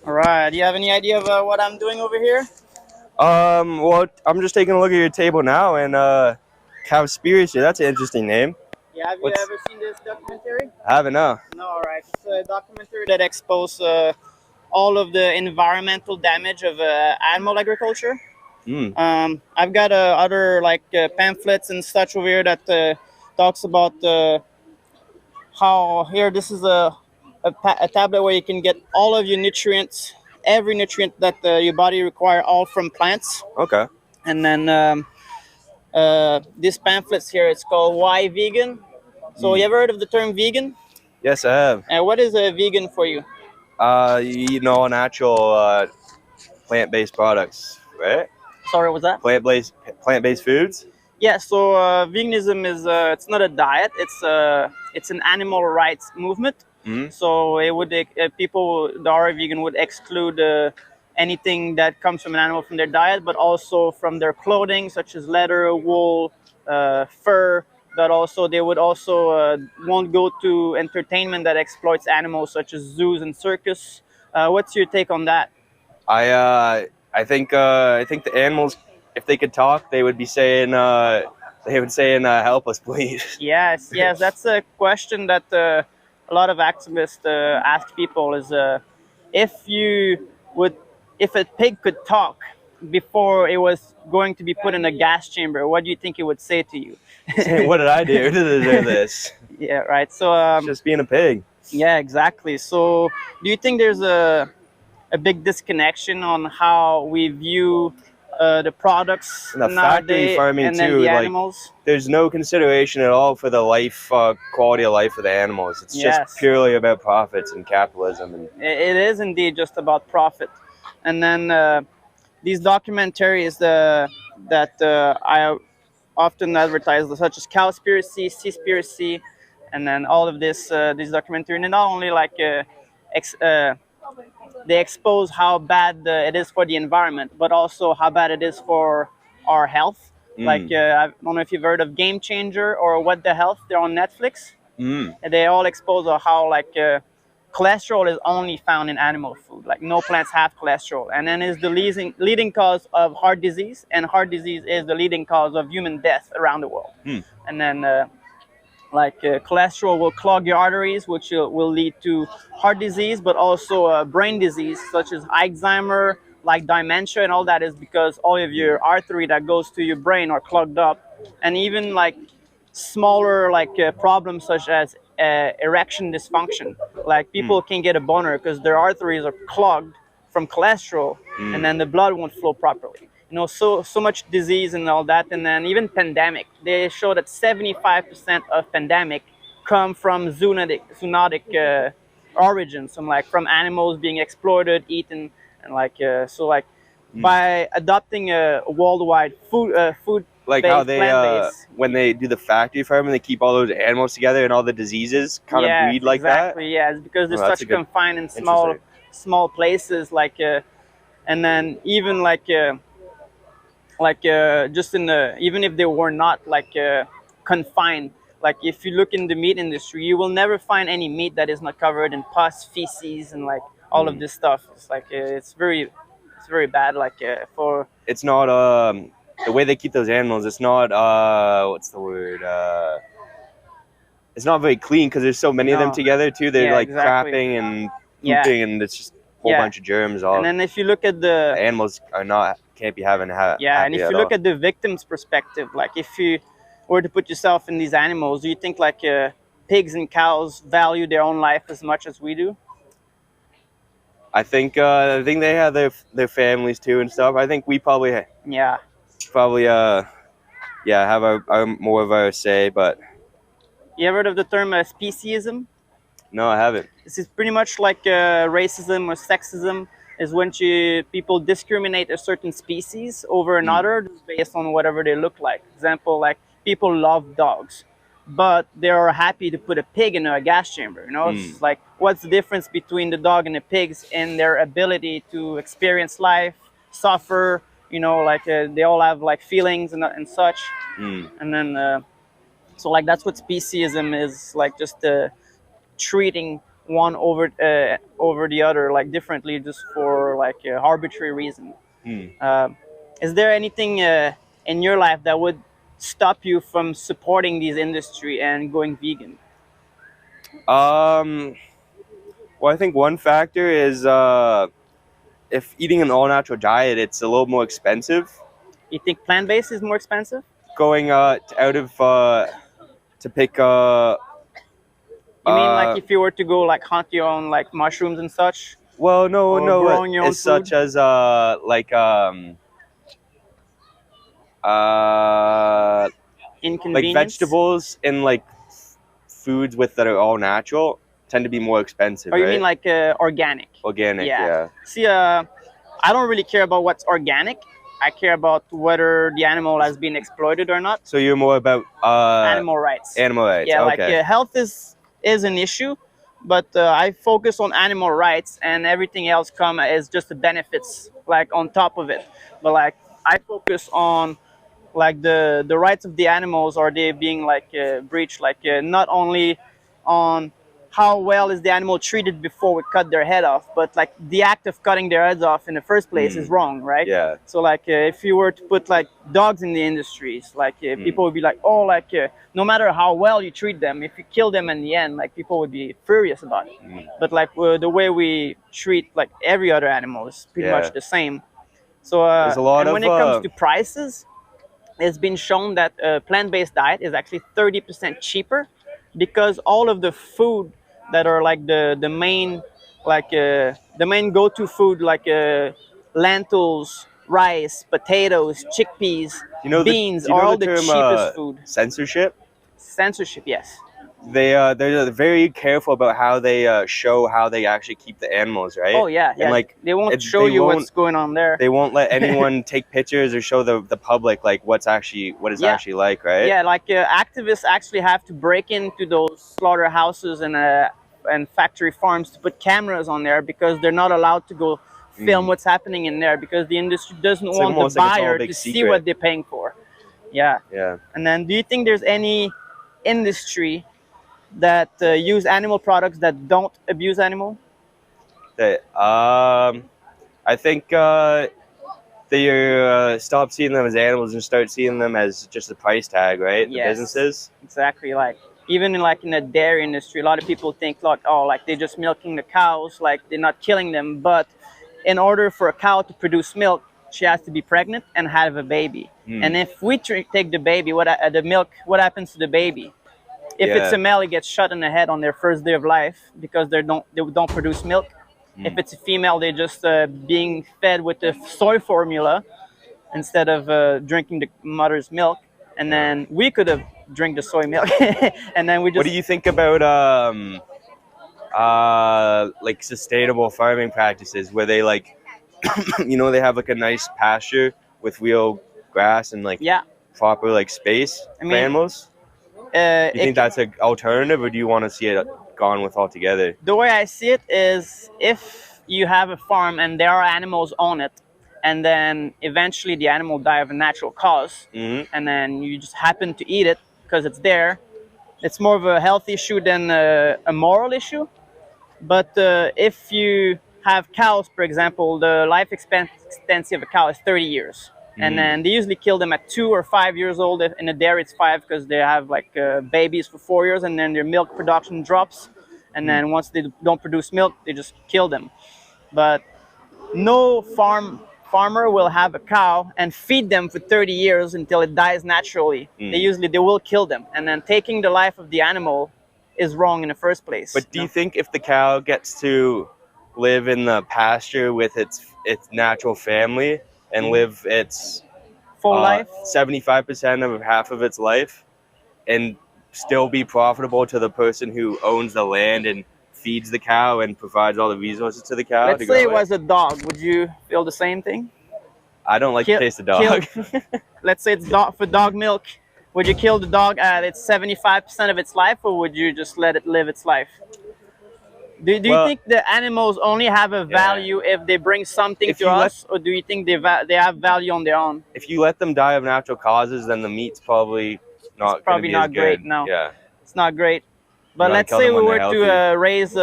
All right. Do you have any idea of what I'm doing over here? Well, I'm just taking a look at your table now, and Cowspiracy. That's an interesting name. Yeah. Have you What's ever seen this documentary? I haven't know. No. All right. It's a documentary that exposes all of the environmental damage of animal agriculture. Hmm. I've got other pamphlets and such over here that talks about how here this is a tablet where you can get all of your nutrients, every nutrient that your body require, all from plants. Okay. And then this pamphlets here, it's called Why Vegan. So you Hmm. ever heard of the term vegan? Yes, I have. What is a vegan for you? Natural plant-based products, right? Sorry, what was that? Plant-based foods. Yeah, so veganism is it's not a diet. It's an animal rights movement. Hmm. So it would people that are vegan would exclude anything that comes from an animal from their diet, but also from their clothing, such as leather, wool, fur. But also they would also won't go to entertainment that exploits animals, such as zoos and circus. What's your take on that? I think the animals, if they could talk, they would say help us, please. Yes, yes, that's a question that a lot of activists ask people is if you would, if a pig could talk before it was going to be put in a gas chamber, what do you think it would say to you? What did I do to deserve this? Yeah, right. So, Just being a pig. yeah, exactly. So, do you think there's a big disconnection on how we view the products And the factory nowadays farming and then too, the like animals? there's no consideration at all for the quality of life of the animals. It's Yes. just purely about profits and capitalism. And It is indeed just about profit. And then these documentaries that I often advertise, such as Cowspiracy, Seaspiracy, and then all of this documentary, and not only ex, uh, they expose how bad it is for the environment, but also how bad it is for our health. Like I don't know if you've heard of Game Changer or What the Health. They're on Netflix. mm, And they all expose how cholesterol is only found in animal food. Like no plants have cholesterol, and then is the leading cause of heart disease, and heart disease is the leading cause of human death around the world. mm, And then cholesterol will clog your arteries, which will lead to heart disease, but also brain disease such as Alzheimer, like dementia, and all that is because all of your artery that goes to your brain are clogged up, and even like smaller problems such as erection dysfunction. Like people can get a boner because their arteries are clogged from cholesterol, and then the blood won't flow properly. So much disease and all that, and then even pandemic. They show that 75% of pandemic come from zoonotic origins, from animals being exploited, eaten, and by adopting a worldwide food like how based they plant based. when they do the factory farming, they keep all those animals together, and all the diseases kind of Yes, breed like exactly. Yes, because they're Oh, that's such a good, confined in interesting. small places, and then even just in the even if they were not confined. Like if you look in the meat industry, you will never find any meat that is not covered in pus, feces, and like all of Mm. this stuff. It's very bad. For It's not the way they keep those animals. It's not what's the word? It's not very clean because there's so many of them No. together too. They're Yeah, like exactly. crapping and Yeah. pooping, and it's just a whole Yeah. bunch of germs. All And then if you look at the animals are not can't be having yeah, and happy if at you look all. at the victim's perspective, like if you were to put yourself in these animals, do you think pigs and cows value their own life as much as we do? I think they have their families too and stuff. I think we Yeah. probably yeah have our more of our say, but You ever heard of the term speciesism? no, I haven't. This is pretty much like racism or sexism. Is when people discriminate a certain species over another just based on whatever they look like. Example, like people love dogs, but they are happy to put a pig in a gas chamber. It's like what's the difference between the dog and the pigs in their ability to experience life, suffer? They all have like feelings and such. Mm. And then so that's what speciesism is like, just treating one over the other like differently just for like arbitrary reason. Hmm. Is there anything in your life that would stop you from supporting this industry and going vegan? Well, I think one factor is if eating an all natural diet, it's a little more expensive. You think plant-based is more expensive? Going out of to pick You mean like if you were to go like hunt your own like mushrooms and such? well, no, Or no, growing your own as such food? as uh like Inconvenience? vegetables and like foods with that are all natural tend to be more expensive, Or you right? mean like organic? Organic, yeah. See, I don't really care about what's organic. I care about whether the animal has been exploited or not. So you're more about Animal rights. animal rights. Yeah, Okay. like health is an issue, but I focus on animal rights, and everything else come as just the benefits, like on top of it. But like I focus on like the rights of the animals, are they being like breached? Like not only on how well is the animal treated before we cut their head off, but like the act of cutting their heads off in the first place is wrong, right? Yeah. So like if you were to put like dogs in the industries, like people would be like, oh, like no matter how well you treat them, if you kill them in the end, like people would be furious about it. But like the way we treat like every other animal is pretty Yeah. much the same. So There's a lot and of, when it comes to prices, it's been shown that a plant-based diet is actually 30% cheaper, because all of the food that are like the main like the main go-to food, like lentils, rice, potatoes, chickpeas, You know beans, do you know are all the the term, cheapest food. censorship? Censorship, yes. They're very careful about how they show how they actually keep the animals, right? Oh yeah, yeah. And like they won't it- show they you won't- what's going on there. they won't let anyone take pictures or show the public like what it's Yeah. actually like, right? Yeah, like activists actually have to break into those slaughterhouses and factory farms to put cameras on there, because they're not allowed to go film what's happening in there, because the industry doesn't It's want the almost like it's all a buyer big to see secret. what they're paying for. Yeah. Yeah. And then, do you think there's any industry that use animal products that don't abuse animal? That I think they stop seeing them as animals and start seeing them as just a price tag, right? The Yes. businesses. Exactly. Like even in the dairy industry, a lot of people think like, oh, like they're just milking the cows, like they're not killing them. But in order for a cow to produce milk, she has to be pregnant and have a baby. And if we take the baby, the milk, what happens to the baby? If Yeah. it's a male, it gets shot in the head on their first day of life because they don't produce milk. If it's a female, they're just being fed with the soy formula instead of drinking the mother's milk. And then we could have drink the soy milk, and then we just. What do you think about like sustainable farming practices where they like they have like a nice pasture with real grass and like Yeah. proper like space I mean, for animals? Do you think that's an alternative, or do you want to see it gone with altogether? The way I see it is, if you have a farm and there are animals on it, and then eventually the animal die of a natural cause, and then you just happen to eat it because it's there, it's more of a health issue than a moral issue. But if you have cows, for example, the life expectancy of a cow is 30 years. And then they usually kill them at 2 or 5 years old. In the dairy, it's 5 because they have like babies for 4 years, and then their milk production drops. And then once they don't produce milk, they just kill them. But no farmer will have a cow and feed them for 30 years until it dies naturally. They will kill them. And then taking the life of the animal is wrong in the first place. But do you think if the cow gets to live in the pasture with its natural family and live its full life, 75% of half of its life, and still be profitable to the person who owns the land and feeds the cow and provides all the resources to the cow? let's say it was a dog, would you feel the same thing? I don't like the taste of dog. Let's say it's for dog milk. Would you kill the dog at its 75% of its life, or would you just let it live its life? Do you think the animals only have a value if they bring something to us, or do you think they have value on their own? If you let them die of natural causes, then the meat's probably not Probably gonna be not as great. good. No, Yeah. it's not great. But wanna let's kill say them we when were they're to raise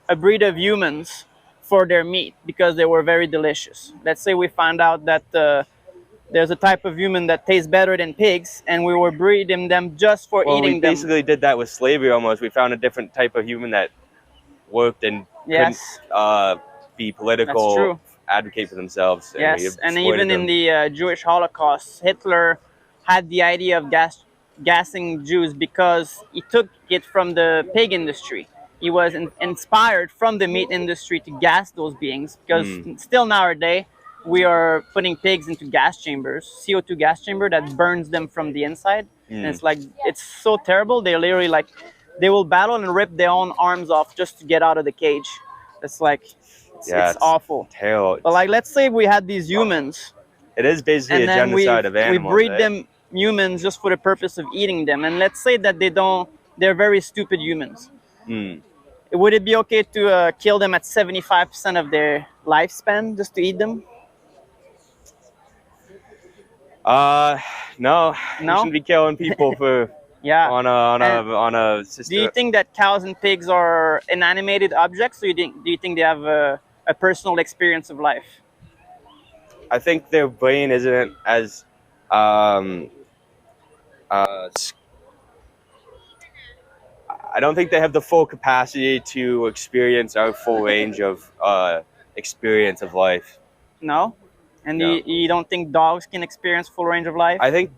a breed of humans for their meat because they were very delicious. Let's say we found out that there's a type of human that tastes better than pigs, and we were breeding them just for Well, we eating them. basically did that with slavery almost. We found a different type of human that worked and couldn't Yes, be that's political, true. advocate for themselves. And we Yes, and exploited even in them. the Jewish Holocaust, Hitler had the idea of gassing Jews because he took it from the pig industry. He was inspired from the meat industry to gas those beings because still nowadays we are putting pigs into gas chambers, CO2 gas chamber that burns them from the inside. And it's like, it's so terrible. They literally like, they will battle and rip their own arms off just to get out of the cage. It's like, Yeah, it's awful. terrible. But like, let's say we had these humans, It is basically and a then genocide of we animals. breed right? them humans just for the purpose of eating them. And let's say that they're very stupid humans. Would it be okay to kill them at 75% of their lifespan just to eat them? No, No? you shouldn't be killing people for Yeah. on a system. Do you think that cows and pigs are inanimated objects, or do you think they have a personal experience of life? I think their brain isn't as um, I don't think they have the full capacity to experience our full range of experience of life. No? And No. you don't think dogs can experience full range of life? I think,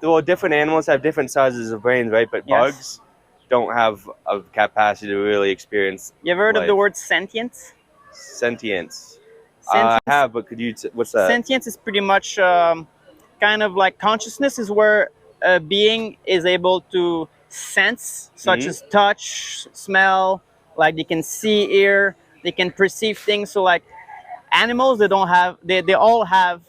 well, different animals have different sizes of brains, right? But Yes. bugs don't have a capacity to really experience You ever heard of life. the word sentience? Sentience. Sentience, I have, but could you? What's that? sentience is pretty much kind of like consciousness is where a being is able to sense, such Mhm. as touch, smell, like they can see, hear, they can perceive things. So like animals, they all have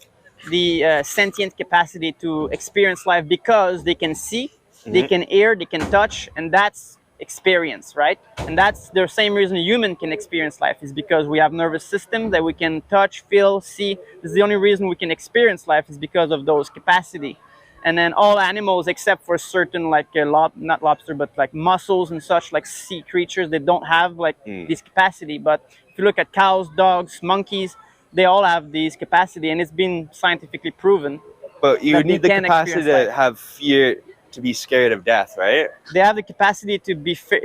the sentient capacity to experience life because they can see, they Mhm. can hear, they can touch, and that's experience, right? And that's the same reason a human can experience life, is because we have nervous system that we can touch, feel, see. This is the only reason we can experience life, is because of those capacity. And then all animals except for certain like not lobster but like mussels and such, like sea creatures, they don't have like this capacity. But if you look at cows, dogs, monkeys, they all have these capacity, and it's been scientifically proven. But you that need they the can capacity experience to life. have fear, to be scared of death, right? They have the capacity to be scared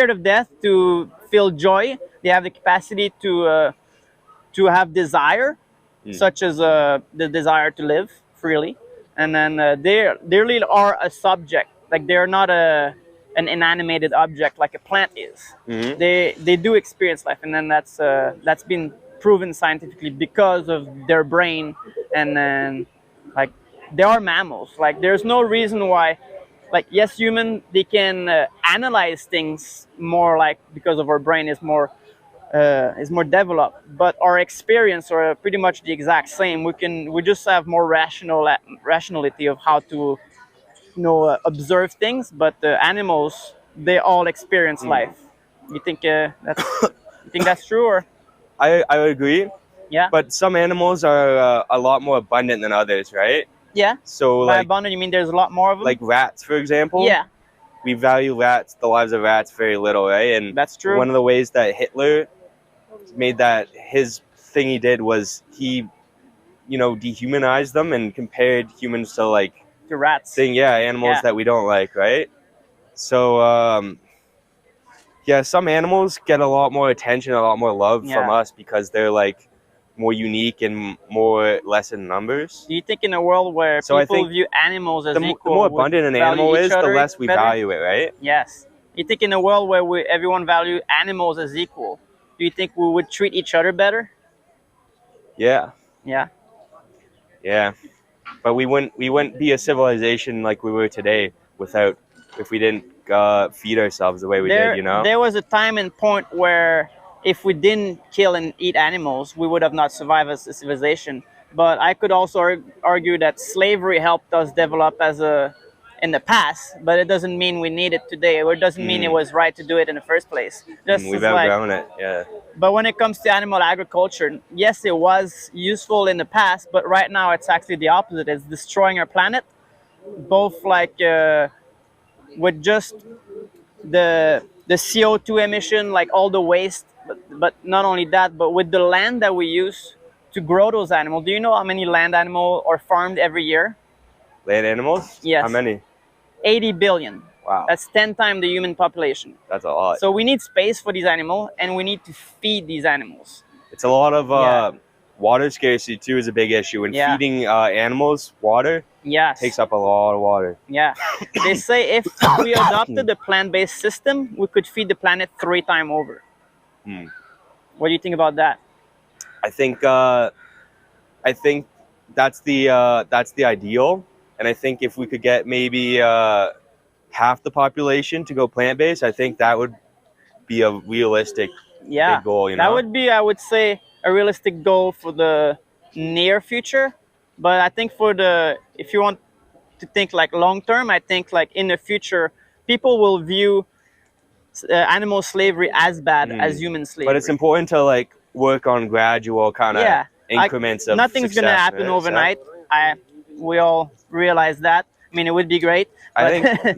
of death, to feel joy. They have the capacity to have desire, such as the desire to live freely. And then they really are a subject. Like they're not an inanimated object like a plant is. They do experience life, and then that's been proven scientifically because of their brain. And then like they are mammals. Like there's no reason why, like yes, human, they can analyze things more, like because of our brain is more developed, but our experience are pretty much the exact same. We just have more rationality of how to observe things. But animals, they all experience life. You think that's true, or I would agree. yeah? But some animals are a lot more abundant than others, right? Yeah. So By like abundant, you mean there's a lot more of them? like rats, for example. Yeah, We value rats, the lives of rats, very little, right? And that's true. one of the ways that Hitler made that his thing he did was he, dehumanized them and compared humans to like To rats. animals Yeah. that we don't like, right? So some animals get a lot more attention, a lot more love from Yeah. us because they're like more unique and more less in numbers. Do you think in a world where So I people think view animals as The equal, more would abundant an value animal each is, the other less we better? value it, right? Yes. You think in a world where everyone value animals as equal, do you think we would treat each other better? Yeah. Yeah. Yeah, but we wouldn't be a civilization like we were today if we didn't feed ourselves the way we did. There was a time and point where if we didn't kill and eat animals, we would have not survived as a civilization. But I could also argue that slavery helped us develop in the past, but it doesn't mean we need it today, or it doesn't mean it was right to do it in the first place. Just We've as like, outgrown it. Yeah. but when it comes to animal agriculture, yes, it was useful in the past, but right now it's actually the opposite. It's destroying our planet, both like with just the the CO2 emission, like all the waste. But not only that, but with the land that we use to grow those animals. Do you know how many land animals are farmed every year? Land animals? Yes. How many? 80 billion. Wow. That's 10 times the human population. That's a lot. So we need space for these animals, and we need to feed these animals. It's a lot of Yeah. water scarcity too is a big issue. And Yeah. feeding animals water Yes. takes up a lot of water. Yeah. They say if we adopted a plant-based system, we could feed the planet 3 times over. Hmm. What do you think about that? I think that's the ideal. And I think if we could get maybe half the population to go plant-based, I think that would be a realistic Yeah. big goal. You know, That would be, I would say, a realistic goal for the near future. But I think if you want to think like long term, I think like in the future, people will view animal slavery as bad as human slavery. But it's important to like work on gradual kind of Yeah, increments of nothing's success, gonna happen right? overnight. We all realize that. I mean, it would be great. I but- think if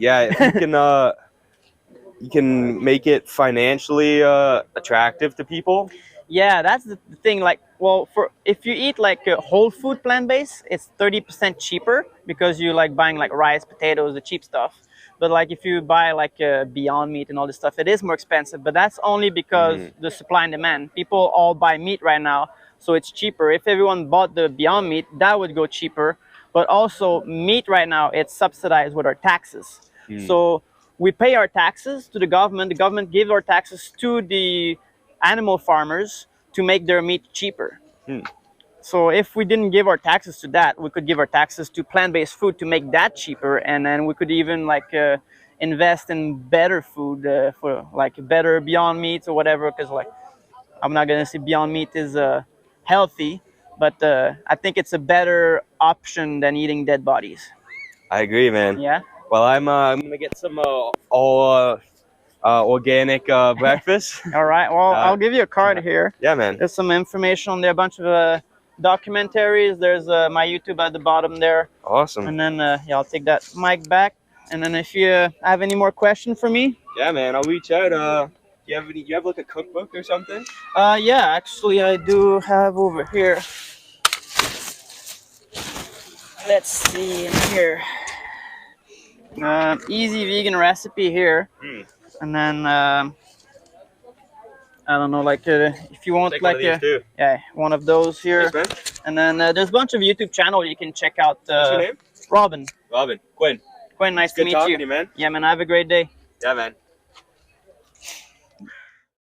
you can make it financially attractive to people. Yeah, that's the thing. Like, well, if you eat like a whole food plant-based, it's 30% cheaper because you like buying like rice, potatoes, the cheap stuff. But like if you buy like Beyond Meat and all this stuff, it is more expensive. But that's only because the supply and demand. People all buy meat right now, so it's cheaper. If everyone bought the Beyond Meat, that would go cheaper. But also meat right now, it's subsidized with our taxes. So we pay our taxes to the government. The government gives our taxes to the animal farmers to make their meat cheaper. So if we didn't give our taxes to that, we could give our taxes to plant-based food to make that cheaper, and then we could even like invest in better food for like better Beyond Meat or whatever. Because like I'm not gonna say Beyond Meat is healthy, but I think it's a better option than eating dead bodies. I agree, man. Yeah. Well, I'm gonna get some all organic breakfast. All right. Well, I'll give you a card here. Yeah, man. There's some information on there, a bunch of documentaries. There's my YouTube at the bottom there. Awesome. And then, yeah, I'll take that mic back. And then if you have any more questions for me? Yeah, man. I'll reach out. Do you have like a cookbook or something? Yeah, actually, I do have over here. Let's see in here. Easy vegan recipe here. And then, I don't know, like if you want Take like one of these too. yeah, one of those here. Thanks, man. And then there's a bunch of YouTube channels you can check out. What's your name? Robin. Robin. Quinn. Quinn, nice to Good meet talking you. to you, man. Yeah, man, have a great day. Yeah, man.